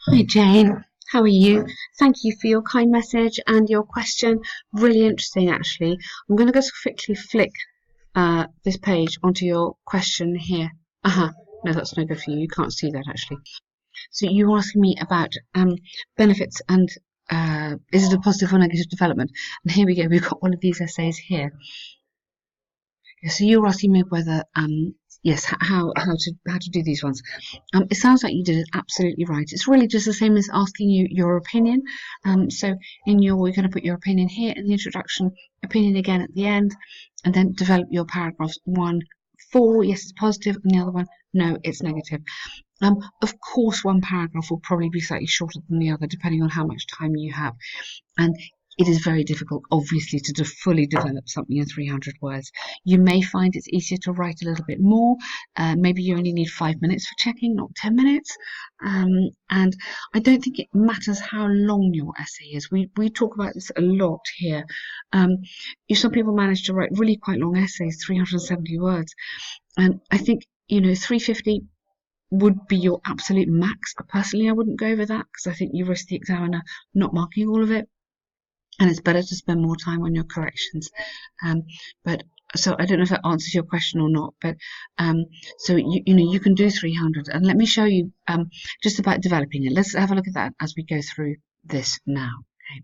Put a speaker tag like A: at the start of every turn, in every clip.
A: Hi Jane, how are you? Thank you for your kind message and your question. Really interesting actually. I'm going to just quickly flick this page onto your question here. No, that's no good for you. You can't see that actually. So you were asking me about benefits and is it a positive or negative development? And here we go. We've got one of these essays here. So you were asking me whether yes, how to do these ones. It sounds like you did it absolutely right. It's really just the same as asking you your opinion. So we're going to put your opinion here in the introduction, opinion again at the end, and then develop your paragraphs. One for yes, it's positive, and the other one no, it's negative. Of course, one paragraph will probably be slightly shorter than the other, depending on how much time you have. And it is very difficult, obviously, to fully develop something in 300 words. You may find it's easier to write a little bit more. Maybe you only need 5 minutes for checking, not 10 minutes. And I don't think it matters how long your essay is. We talk about this a lot here. Some people manage to write really quite long essays, 370 words. And I think, 350 would be your absolute max. Personally, I wouldn't go over that because I think you risk the examiner not marking all of it, and it's better to spend more time on your corrections. But so I don't know if that answers your question or not, but so you can do 300, and let me show you just about developing it. Let's have a look at that as we go through this now. Okay.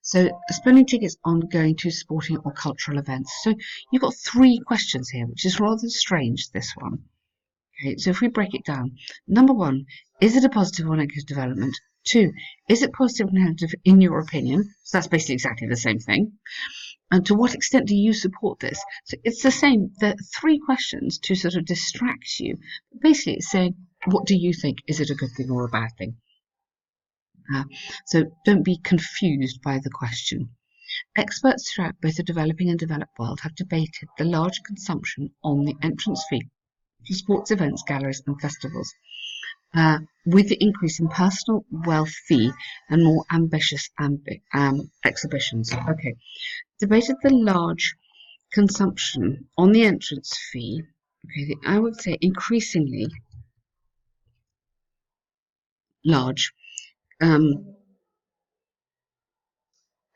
A: So spelling tickets on going to sporting or cultural events. So you've got 3 questions here, which is rather strange, this one. Okay, so if we break it down, number 1, is it a positive or negative development? 2, is it positive or negative in your opinion? So that's basically exactly the same thing. And to what extent do you support this? So it's the same. There are 3 questions to sort of distract you. Basically, it's saying, what do you think? Is it a good thing or a bad thing? So don't be confused by the question. Experts throughout both the developing and developed world have debated the large consumption on the entrance fee for sports events, galleries, and festivals. With the increase in personal wealth fee and more ambitious exhibitions. Okay, debated the large consumption on the entrance fee. Okay, I would say increasingly large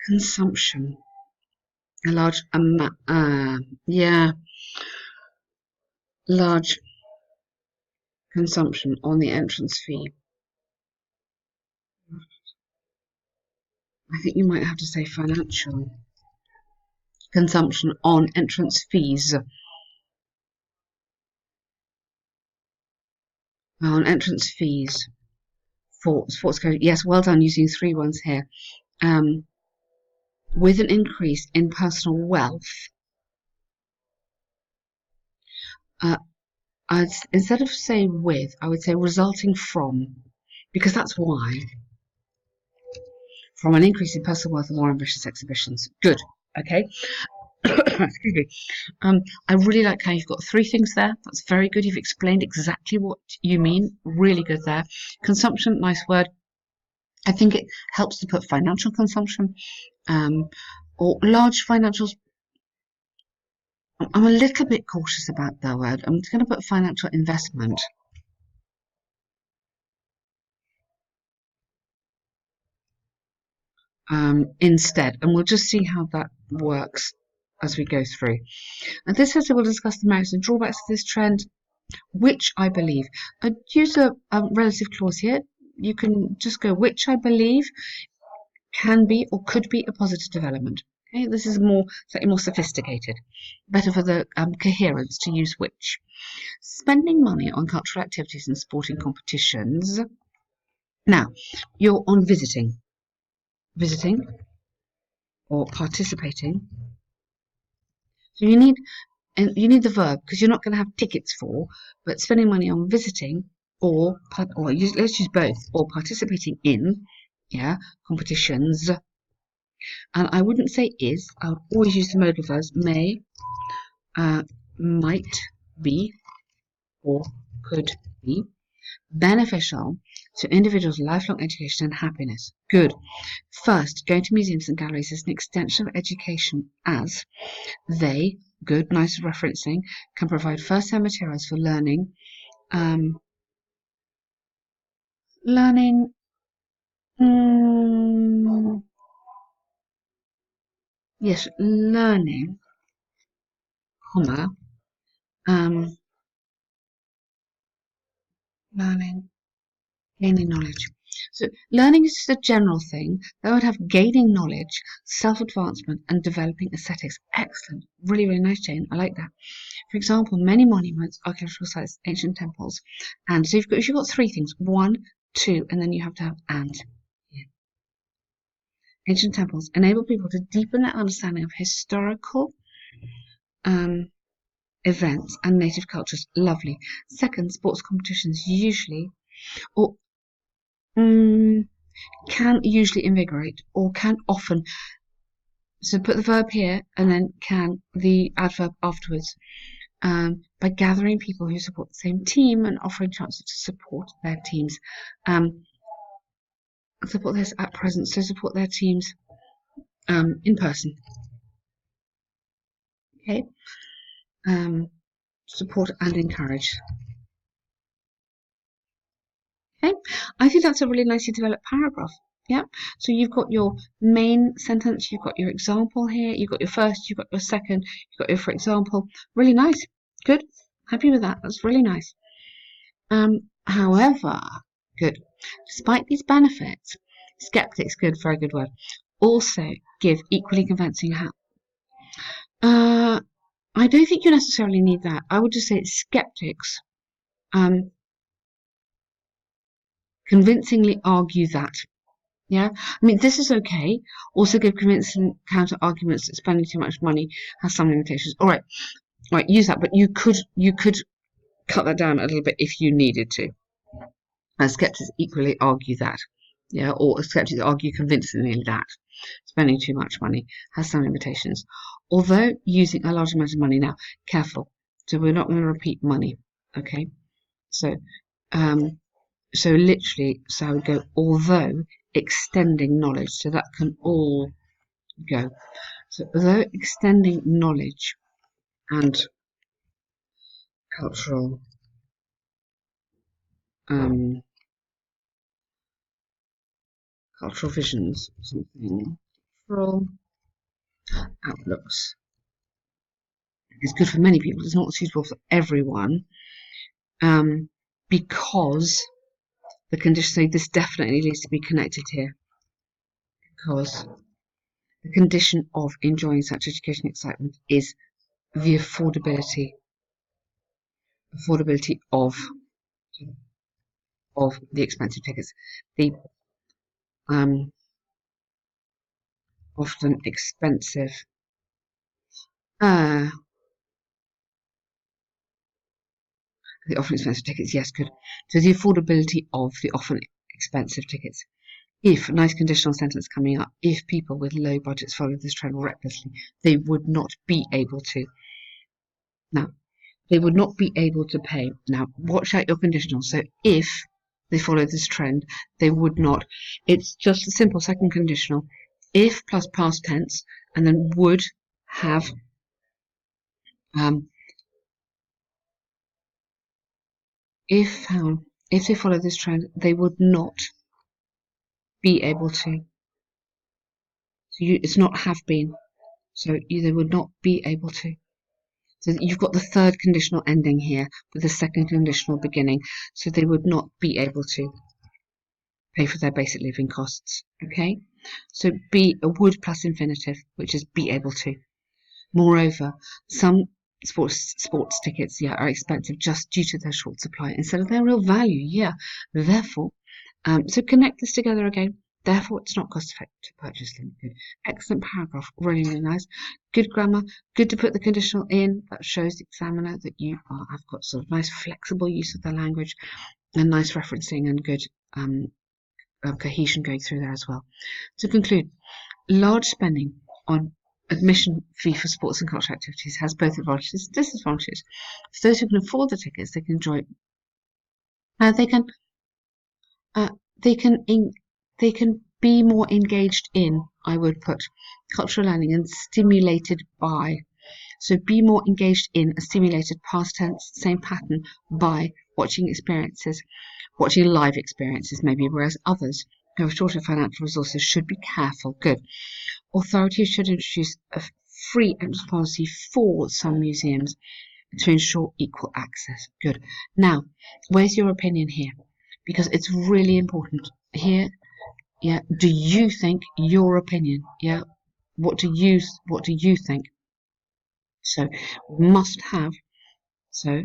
A: consumption, a large large consumption on the entrance fee. I think you might have to say financial consumption on entrance fees. On entrance fees for sports coach. Yes, well done using 3 ones here. With an increase in personal wealth, instead of saying with, I would say resulting from, because that's why. From an increase in personal wealth and more ambitious exhibitions. Good. Okay. Excuse me. I really like how you've got 3 things there. That's very good. You've explained exactly what you mean. Really good there. Consumption, nice word. I think it helps to put financial consumption or large financials. I'm a little bit cautious about that word. I'm going to put financial investment. Instead, and we'll just see how that works as we go through. And this essay will discuss the merits and drawbacks of this trend, which I believe. I'd use a relative clause here. You can just go which I believe can be or could be a positive development. Okay, this is slightly more sophisticated. Better for the coherence to use which. Spending money on cultural activities and sporting competitions. Now, you're on visiting or participating. So you need the verb because you're not going to have tickets for, but spending money on visiting let's use both, or participating in, competitions. And I wouldn't say is. I would always use the modal verbs may, might be, or could be beneficial to individuals' lifelong education and happiness. Good. First, going to museums and galleries is an extension of education as they, good, nice referencing, can provide first-hand materials for learning Yes, learning, comma, um, learning, gaining knowledge. So learning is just a general thing. They would have gaining knowledge, self-advancement, and developing aesthetics. Excellent. Really, really nice, Jane. I like that. For example, many monuments, archaeological sites, ancient temples, and so you've got three things: one, two, and then you have to have and. Yeah. Ancient temples enable people to deepen their understanding of historical um, events and native cultures. Lovely. Second, sports competitions usually or can usually invigorate or can often. So put the verb here and then can the adverb afterwards. By gathering people who support the same team and offering chances to support their teams. Support this at present, so support their teams in person. Okay. Support and encourage. Okay, I think that's a really nicely developed paragraph. Yeah, so you've got your main sentence, you've got your example here, you've got your first, you've got your second, you've got your for example. Really nice. Good. Happy with that. That's really nice. However, good. Despite these benefits, skeptics, good, very good word, also give equally convincing help. I don't think you necessarily need that. I would just say skeptics convincingly argue that. Yeah, I mean, this is okay. Also give convincing counter arguments that spending too much money has some limitations. All right, use that, but you could cut that down a little bit if you needed to. And skeptics equally argue that. Yeah, or skeptics argue convincingly that spending too much money has some limitations. Although using a large amount of money, now careful. So we're not going to repeat money. Okay, so so literally, so I would go although extending knowledge, so that can all go. So although extending knowledge and cultural cultural visions, something cultural outlooks is good for many people. It's not suitable for everyone because the condition. So this definitely needs to be connected here because the condition of enjoying such education excitement is the affordability of the expensive tickets. The often expensive the often expensive tickets, yes, good. So the affordability of the often expensive tickets. If, nice conditional sentence coming up, if people with low budgets followed this trend recklessly, they would not be able to. Now, they would not be able to pay. Now, watch out your conditional. So if they follow this trend, they would not. It's just a simple second conditional. If plus past tense, and then would have if they follow this trend, they would not be able to. So it's not have been. So they would not be able to. So you've got the third conditional ending here with the second conditional beginning. So they would not be able to pay for their basic living costs. Okay. So be a would plus infinitive, which is be able to. Moreover, some sports tickets, yeah, are expensive just due to their short supply instead of their real value. Yeah. Therefore, so connect this together again. Therefore, it's not cost effective to purchase them. Good. Excellent paragraph. Really, really nice. Good grammar. Good to put the conditional in. That shows the examiner that you have got sort of nice flexible use of the language and nice referencing and good cohesion going through there as well. To conclude, large spending on admission fee for sports and cultural activities has both advantages and disadvantages. For those who can afford the tickets, they can enjoy. They can be more engaged in, I would put, cultural learning and stimulated by. So be more engaged in a stimulated past tense, same pattern, by watching live experiences maybe, whereas others who have shorter financial resources should be careful. Good. Authorities should introduce a free entrance policy for some museums to ensure equal access. Good. Now, where's your opinion here? Because it's really important here. Yeah. Do you think your opinion? Yeah. What do you think? So must have. So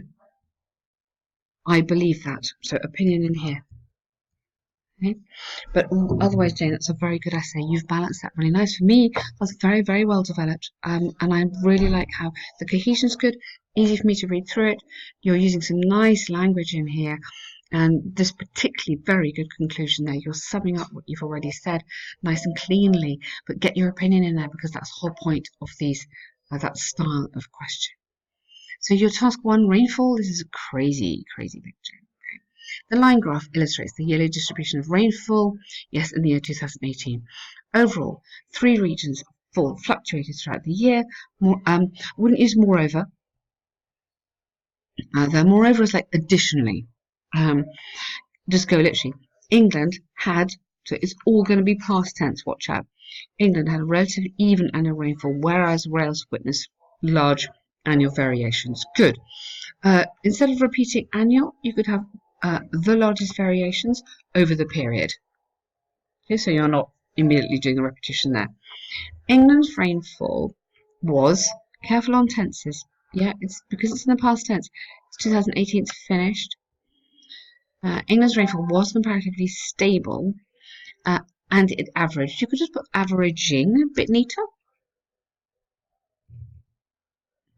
A: I believe that. So opinion in here. Okay. But otherwise, Jane, that's a very good essay. You've balanced that really nice. For me, that's very, very well developed. And I really like how the cohesion's good, easy for me to read through it. You're using some nice language in here. And this particularly very good conclusion there. You're summing up what you've already said nice and cleanly, but get your opinion in there because that's the whole point of these, that style of question. So your task 1, rainfall. This is a crazy, crazy picture. The line graph illustrates the yearly distribution of rainfall, yes, in the year 2018. Overall, 3 regions fluctuated throughout the year. Wouldn't use moreover. The moreover is like additionally. Just go literally. England had, so it's all going to be past tense, watch out. England had a relatively even annual rainfall, whereas Wales witnessed large annual variations. Good. Instead of repeating annual, you could have the largest variations over the period. Okay, so you're not immediately doing a repetition there. England's rainfall was, careful on tenses, yeah, it's because it's in the past tense. It's 2018, it's finished. England's rainfall was comparatively stable and it averaged. You could just put averaging a bit neater.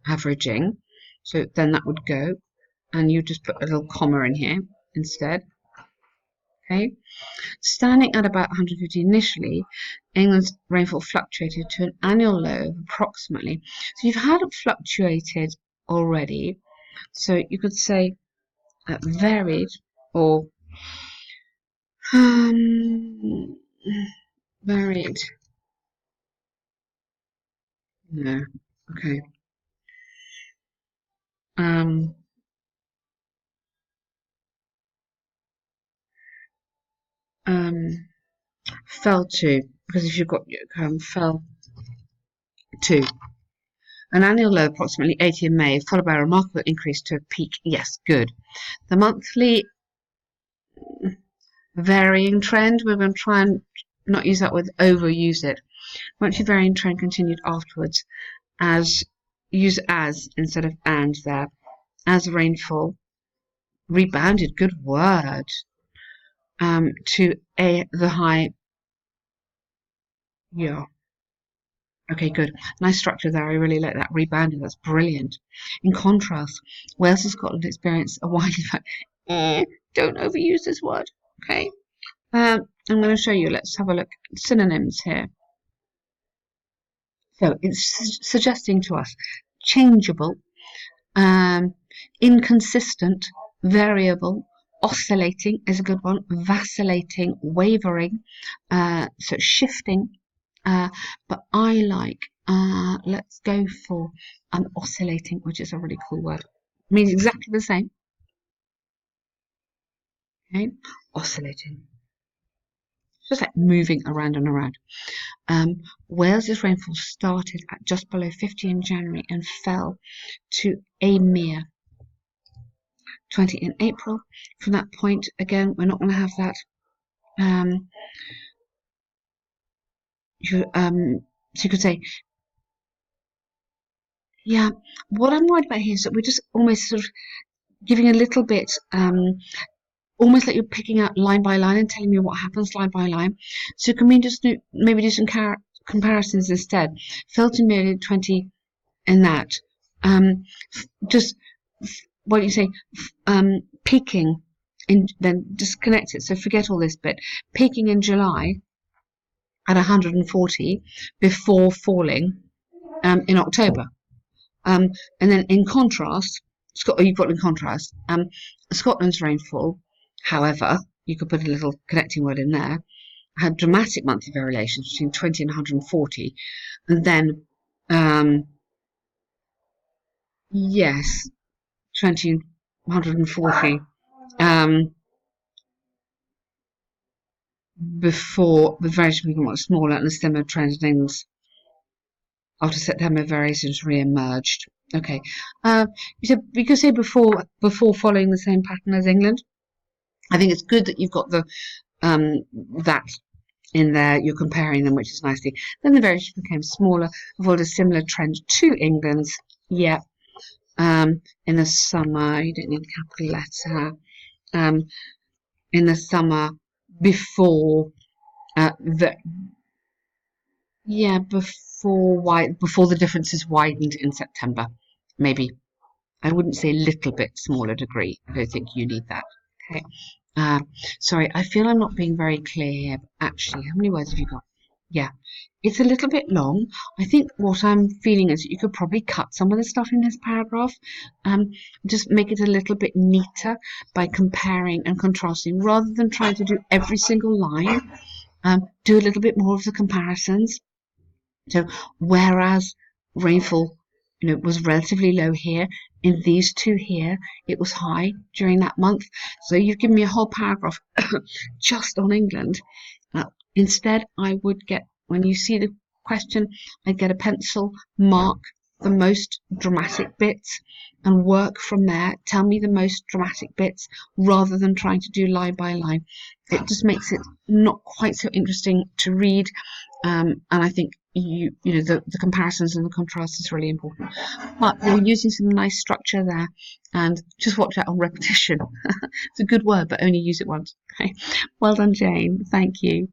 A: Averaging. So then that would go. And you just put a little comma in here instead. Okay. Standing at about 150 initially, England's rainfall fluctuated to an annual low of approximately. So you've had it fluctuated already. So you could say varied or varied. No. Okay. Fell to, because if you've got fell to an annual low approximately 80 in May, followed by a remarkable increase to a peak. Yes, good. The monthly varying trend, we're going to try and not use that word, overuse it. Monthly varying trend continued afterwards as use as instead of and there, as rainfall rebounded, good word, to the high. Yeah. Okay, good. Nice structure there. I really like that. Rebounding. That's brilliant. In contrast, Wales and Scotland experienced a widely. Don't overuse this word. Okay. I'm going to show you. Let's have a look at synonyms here. So it's suggesting to us changeable, inconsistent, variable, oscillating is a good one, vacillating, wavering, so shifting, but I like, let's go for oscillating, which is a really cool word. It means exactly the same. Okay, oscillating. Just like moving around and around. Wales's rainfall started at just below 50 in January and fell to a mere 20 in April. From that point, again, we're not going to have that. So you could say, yeah, what I'm worried about here is that we're just almost sort of giving a little bit, almost like you're picking out line by line and telling me what happens line by line. So can we just maybe do some comparisons instead? Fell to merely 20 in that. Just what do you say? Peaking in, then disconnect it. So forget all this bit. Peaking in July at 140 before falling in October. And then in contrast, you've got in contrast, Scotland's rainfall, however, you could put a little connecting word in there, had dramatic monthly variations between 20 and 140. And then, yes, 20 and 140. before the variation became much smaller and the similar trend in England after September variations re-emerged. Okay, you could say before following the same pattern as England. I think it's good that you've got the that in there. You're comparing them, which is nicely. Then the variation became smaller, followed a similar trend to England's. Yeah. In the summer, you don't need a capital letter. In the summer before the before the differences widened in September, maybe. I wouldn't say a little bit smaller degree. I don't think you need that. Okay. Sorry, I feel I'm not being very clear here. But actually, how many words have you got? Yeah, it's a little bit long. I think what I'm feeling is you could probably cut some of the stuff in this paragraph, just make it a little bit neater by comparing and contrasting rather than trying to do every single line. Do a little bit more of the comparisons. So whereas rainfall, was relatively low here, in these two here, it was high during that month. So you've given me a whole paragraph just on England. Instead, I would get, when you see the question, I'd get a pencil, mark the most dramatic bits and work from there. Tell me the most dramatic bits rather than trying to do line by line. It just makes it not quite so interesting to read. And I think the comparisons and the contrast is really important. But you're using some nice structure there, and just watch out on repetition. It's a good word, but only use it once. Okay. Well done, Jane. Thank you.